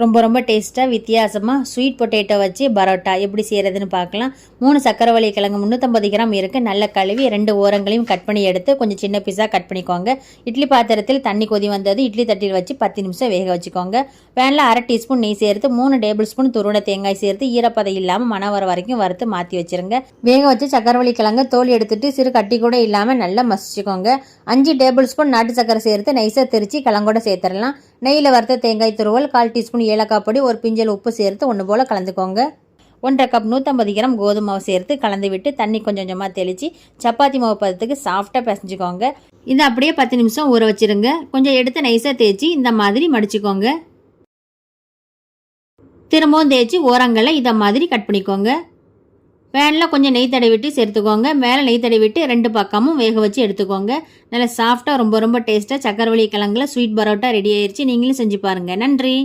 ரொம்ப ரொம்ப டேஸ்ட்டாக வித்தியாசமாக ஸ்வீட் பொட்டேட்டோ வச்சு பரோட்டா எப்படி செய்கிறதுன்னு பார்க்கலாம். 3 சக்கரவள்ளி கிழங்கு 350 கிராம் இருக்குது. நல்ல கழுவி 2 ஓரங்களையும் கட் பண்ணி எடுத்து கொஞ்சம் சின்ன பீஸாக கட் பண்ணிக்கோங்க. இட்லி பாத்திரத்தில் தண்ணி கொதி வந்தது இட்லி தட்டில் வச்சு 10 நிமிஷம் வேக வச்சுக்கோங்க. பேனில் 1/2 டீஸ்பூன் நெய் சேர்த்து 3 டேபிள் ஸ்பூன் துருவன தேங்காய் சேர்த்து ஈரப்பதம் இல்லாமல் மணம் வர வரைக்கும் வறுத்து மாற்றி வச்சுருங்க. வேக வச்சு சக்கரவள்ளி கிழங்கு தோல் எடுத்துட்டு சிறு கட்டி கூட இல்லாமல் நல்லா மசிச்சுக்கோங்க. 5 டேபிள் ஸ்பூன் நாட்டு சக்கரை சேர்த்து நைஸாக திரிச்சு கிழங்கோட சேர்த்துடலாம். நெய்யில் வறுத்த தேங்காய் துருவல், 1/4 டீஸ்பூன் ஏலக்காய் பொடி, ஒரு பிஞ்சல் உப்பு சேர்த்து ஒன்று போல் கலந்துக்கோங்க. 1/2 கப் 150 கிராம் கோதுமை மாவு சேர்த்து கலந்து விட்டு தண்ணி கொஞ்சம் கொஞ்சமாக தெளித்து சப்பாத்தி மாவு பதத்துக்கு சாஃப்டாக பிசைஞ்சுக்கோங்க. இதை அப்படியே 10 நிமிஷம் ஊற வச்சுருங்க. கொஞ்சம் எடுத்து நைஸாக தேய்ச்சி இந்த மாதிரி மடிச்சுக்கோங்க. திரும்பவும் தேய்ச்சி ஓரங்களை இதை மாதிரி கட் பண்ணிக்கோங்க. பேனில் கொஞ்சம் நெய் தடவிட்டு சேர்த்துக்கோங்க. மேலே நெய் தடவிட்டு 2 பக்கமும் வேக வச்சு எடுத்துக்கோங்க. நல்லா சாஃப்டாக ரொம்ப ரொம்ப டேஸ்ட்டாக சக்கரவள்ளி கிழங்குல ஸ்வீட் பரோட்டா ரெடி ஆயிடுச்சு. நீங்களும் செஞ்சு பாருங்கள். நன்றி.